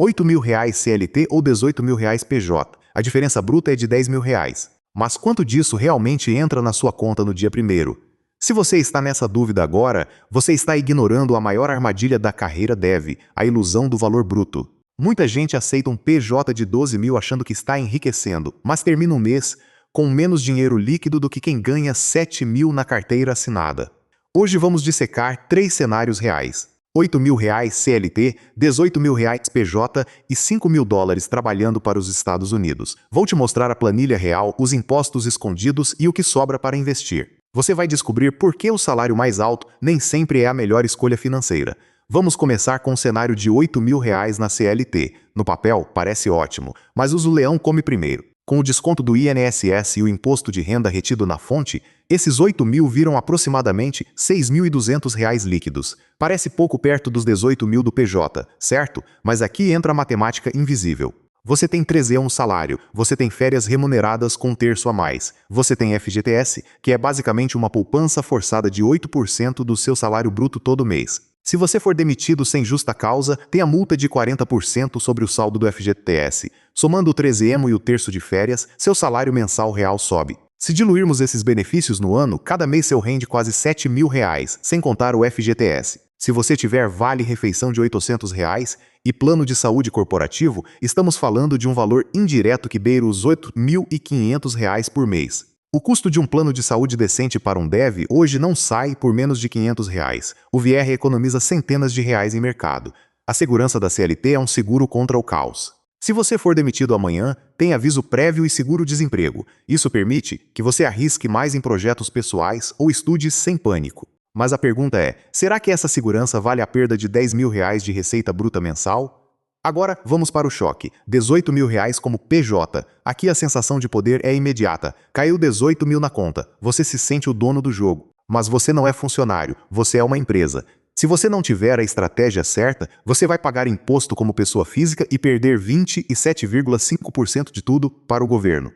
R$ 8.000 CLT ou R$ 18.000 PJ. A diferença bruta é de R$ 10.000. Mas quanto disso realmente entra na sua conta no dia 1º? Se você está nessa dúvida agora, você está ignorando a maior armadilha da carreira dev, a ilusão do valor bruto. Muita gente aceita um PJ de 12 mil achando que está enriquecendo, mas termina um mês com menos dinheiro líquido do que quem ganha 7 mil na carteira assinada. Hoje vamos dissecar 3 cenários reais. R$ 8.000 CLT, R$ 18.000 PJ e US$ 5.000 trabalhando para os Estados Unidos. Vou te mostrar a planilha real, os impostos escondidos e o que sobra para investir. Você vai descobrir por que o salário mais alto nem sempre é a melhor escolha financeira. Vamos começar com o cenário de R$ 8.000 na CLT. No papel, parece ótimo, mas o leão come primeiro. Com o desconto do INSS e o imposto de renda retido na fonte, esses 8 mil viram aproximadamente R$ 6.200 líquidos. Parece pouco perto dos 18 mil do PJ, certo? Mas aqui entra a matemática invisível. Você tem 13 salário, você tem férias remuneradas com 1/3 a mais, você tem FGTS, que é basicamente uma poupança forçada de 8% do seu salário bruto todo mês. Se você for demitido sem justa causa, tem a multa de 40% sobre o saldo do FGTS. Somando o 13º e o 1/3 de férias, seu salário mensal real sobe. Se diluirmos esses benefícios no ano, cada mês seu rende quase R$ 7.000, sem contar o FGTS. Se você tiver vale-refeição de R$ 800 e plano de saúde corporativo, estamos falando de um valor indireto que beira os R$ 8.500 por mês. O custo de um plano de saúde decente para um dev hoje não sai por menos de R$ 500. O VR economiza centenas de reais em mercado. A segurança da CLT é um seguro contra o caos. Se você for demitido amanhã, tem aviso prévio e seguro-desemprego. Isso permite que você arrisque mais em projetos pessoais ou estude sem pânico. Mas a pergunta é, será que essa segurança vale a perda de R$ 10.000 de receita bruta mensal? Agora, vamos para o choque. R$ 18.000 como PJ. Aqui a sensação de poder é imediata. Caiu 18 mil na conta. Você se sente o dono do jogo. Mas você não é funcionário. Você é uma empresa. Se você não tiver a estratégia certa, você vai pagar imposto como pessoa física e perder 27,5% de tudo para o governo.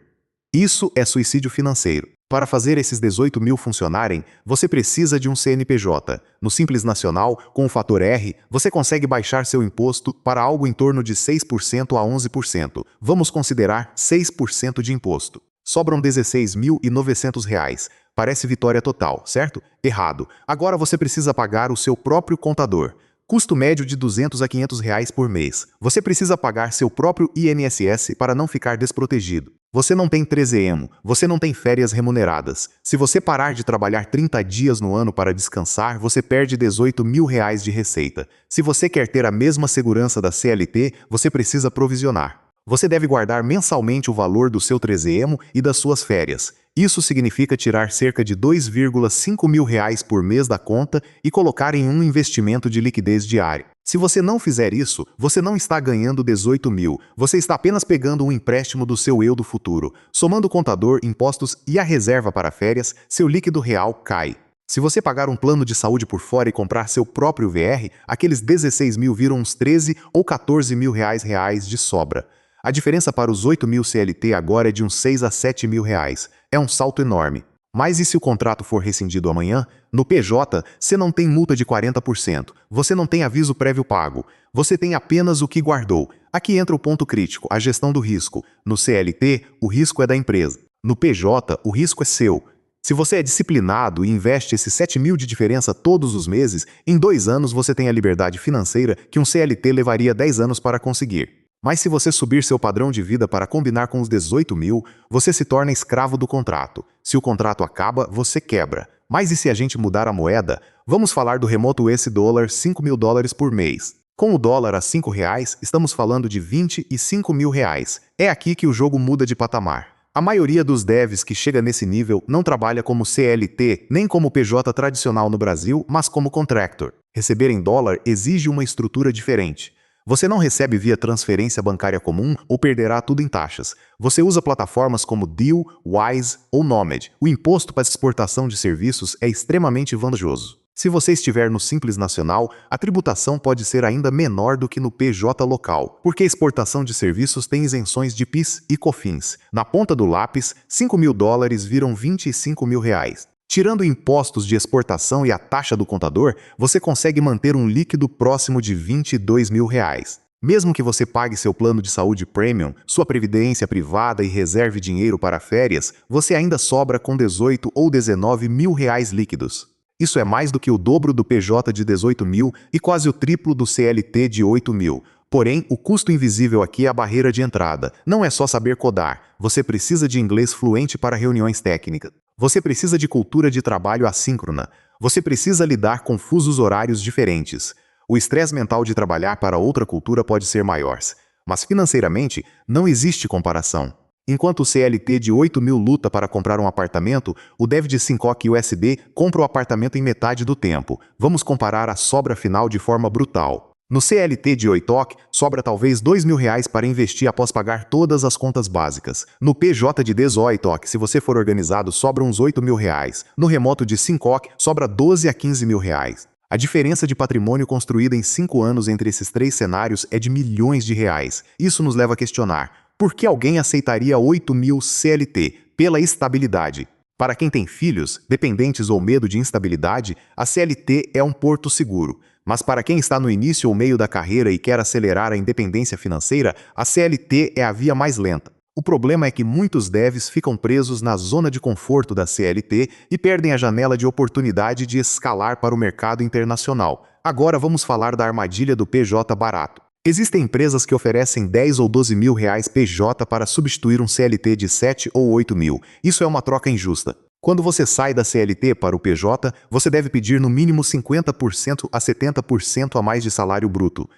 Isso é suicídio financeiro. Para fazer esses 18 mil funcionarem, você precisa de um CNPJ. No Simples Nacional, com o fator R, você consegue baixar seu imposto para algo em torno de 6% a 11%. Vamos considerar 6% de imposto. Sobram R$ 16.900. Parece vitória total, certo? Errado. Agora você precisa pagar o seu próprio contador. Custo médio de R$ 200 a R$ 500 por mês. Você precisa pagar seu próprio INSS para não ficar desprotegido. Você não tem 13º, você não tem férias remuneradas. Se você parar de trabalhar 30 dias no ano para descansar, você perde R$ 18.000 de receita. Se você quer ter a mesma segurança da CLT, você precisa provisionar. Você deve guardar mensalmente o valor do seu 13º e das suas férias. Isso significa tirar cerca de R$ 2.5 mil por mês da conta e colocar em um investimento de liquidez diária. Se você não fizer isso, você não está ganhando 18 mil, você está apenas pegando um empréstimo do seu eu do futuro. Somando o contador, impostos e a reserva para férias, seu líquido real cai. Se você pagar um plano de saúde por fora e comprar seu próprio VR, aqueles 16 mil viram uns 13 ou 14 mil reais de sobra. A diferença para os 8 mil CLT agora é de uns 6 a 7 mil reais. É um salto enorme. Mas e se o contrato for rescindido amanhã? No PJ, você não tem multa de 40%. Você não tem aviso prévio pago. Você tem apenas o que guardou. Aqui entra o ponto crítico, a gestão do risco. No CLT, o risco é da empresa. No PJ, o risco é seu. Se você é disciplinado e investe esses 7 mil de diferença todos os meses, em 2 anos você tem a liberdade financeira que um CLT levaria 10 anos para conseguir. Mas se você subir seu padrão de vida para combinar com os 18 mil, você se torna escravo do contrato. Se o contrato acaba, você quebra. Mas e se a gente mudar a moeda? Vamos falar do remoto US dólar, $5.000 por mês. Com o dólar a R$ 5, estamos falando de R$ 25 mil. É aqui que o jogo muda de patamar. A maioria dos devs que chega nesse nível não trabalha como CLT, nem como PJ tradicional no Brasil, mas como contractor. Receber em dólar exige uma estrutura diferente. Você não recebe via transferência bancária comum ou perderá tudo em taxas. Você usa plataformas como Deal, Wise ou Nomad. O imposto para exportação de serviços é extremamente vantajoso. Se você estiver no Simples Nacional, a tributação pode ser ainda menor do que no PJ local, porque a exportação de serviços tem isenções de PIS e COFINS. Na ponta do lápis, 5 mil dólares viram 25 mil reais. Tirando impostos de exportação e a taxa do contador, você consegue manter um líquido próximo de 22 mil reais. Mesmo que você pague seu plano de saúde premium, sua previdência privada e reserve dinheiro para férias, você ainda sobra com 18 ou 19 mil reais líquidos. Isso é mais do que o dobro do PJ de 18 mil e quase o triplo do CLT de 8 mil. Porém, o custo invisível aqui é a barreira de entrada. Não é só saber codar. Você precisa de inglês fluente para reuniões técnicas. Você precisa de cultura de trabalho assíncrona. Você precisa lidar com fusos horários diferentes. O estresse mental de trabalhar para outra cultura pode ser maior, mas financeiramente não existe comparação. Enquanto o CLT de 8 mil luta para comprar um apartamento, o Dev de Sincock USD compra o apartamento em metade do tempo. Vamos comparar a sobra final de forma brutal. No CLT de Oitoc, sobra talvez 2 mil reais para investir após pagar todas as contas básicas. No PJ de Desoitoc, se você for organizado, sobra uns 8 mil reais. No remoto de Sincock, sobra 12 a 15 mil reais. A diferença de patrimônio construída em 5 anos entre esses três cenários é de milhões de reais. Isso nos leva a questionar: por que alguém aceitaria 8 mil CLT? Pela estabilidade. Para quem tem filhos, dependentes ou medo de instabilidade, a CLT é um porto seguro. Mas para quem está no início ou meio da carreira e quer acelerar a independência financeira, a CLT é a via mais lenta. O problema é que muitos devs ficam presos na zona de conforto da CLT e perdem a janela de oportunidade de escalar para o mercado internacional. Agora vamos falar da armadilha do PJ barato. Existem empresas que oferecem 10 ou 12 mil reais PJ para substituir um CLT de 7 ou 8 mil. Isso é uma troca injusta. Quando você sai da CLT para o PJ, você deve pedir no mínimo 50% a 70% a mais de salário bruto.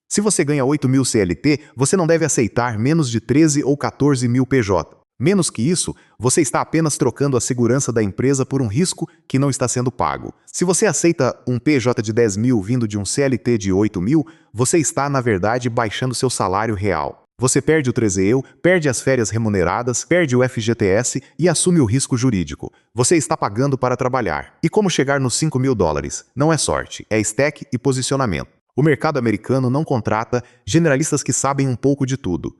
Se você ganha 8 mil CLT, você não deve aceitar menos de 13 ou 14 mil PJ. Menos que isso, você está apenas trocando a segurança da empresa por um risco que não está sendo pago. Se você aceita um PJ de 10 mil vindo de um CLT de 8 mil, você está, na verdade, baixando seu salário real. Você perde o 13EU, perde as férias remuneradas, perde o FGTS e assume o risco jurídico. Você está pagando para trabalhar. E como chegar nos 5 mil dólares? Não é sorte, é stack e posicionamento. O mercado americano não contrata generalistas que sabem um pouco de tudo.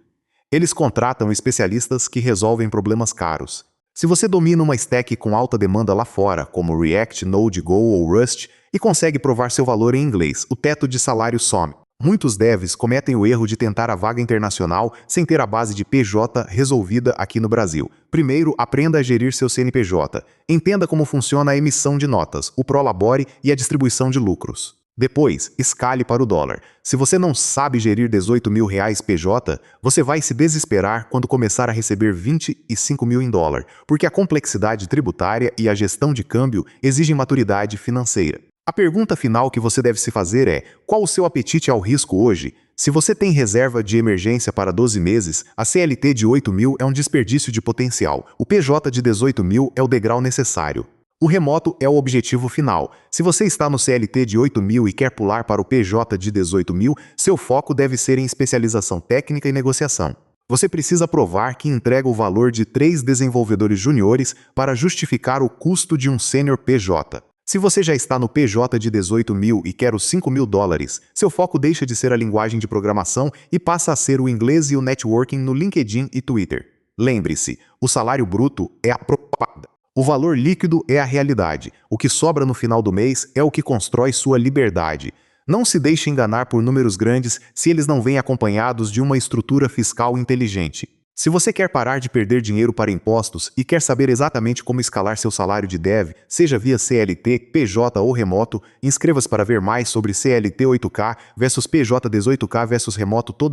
Eles contratam especialistas que resolvem problemas caros. Se você domina uma stack com alta demanda lá fora, como React, Node, Go ou Rust, e consegue provar seu valor em inglês, o teto de salário some. Muitos devs cometem o erro de tentar a vaga internacional sem ter a base de PJ resolvida aqui no Brasil. Primeiro, aprenda a gerir seu CNPJ. Entenda como funciona a emissão de notas, o prolabore e a distribuição de lucros. Depois, escale para o dólar. Se você não sabe gerir 18 mil reais PJ, você vai se desesperar quando começar a receber 25 mil em dólar, porque a complexidade tributária e a gestão de câmbio exigem maturidade financeira. A pergunta final que você deve se fazer é: qual o seu apetite ao risco hoje? Se você tem reserva de emergência para 12 meses, a CLT de 8 mil é um desperdício de potencial. O PJ de 18 mil é o degrau necessário. O remoto é o objetivo final. Se você está no CLT de 8 mil e quer pular para o PJ de 18 mil, seu foco deve ser em especialização técnica e negociação. Você precisa provar que entrega o valor de 3 desenvolvedores juniores para justificar o custo de um sênior PJ. Se você já está no PJ de 18 mil e quer os 5 mil dólares, seu foco deixa de ser a linguagem de programação e passa a ser o inglês e o networking no LinkedIn e Twitter. Lembre-se, o salário bruto é a propaganda. O valor líquido é a realidade. O que sobra no final do mês é o que constrói sua liberdade. Não se deixe enganar por números grandes se eles não vêm acompanhados de uma estrutura fiscal inteligente. Se você quer parar de perder dinheiro para impostos e quer saber exatamente como escalar seu salário de dev, seja via CLT, PJ ou remoto, inscreva-se para ver mais sobre CLT 8K versus PJ 18K versus remoto toda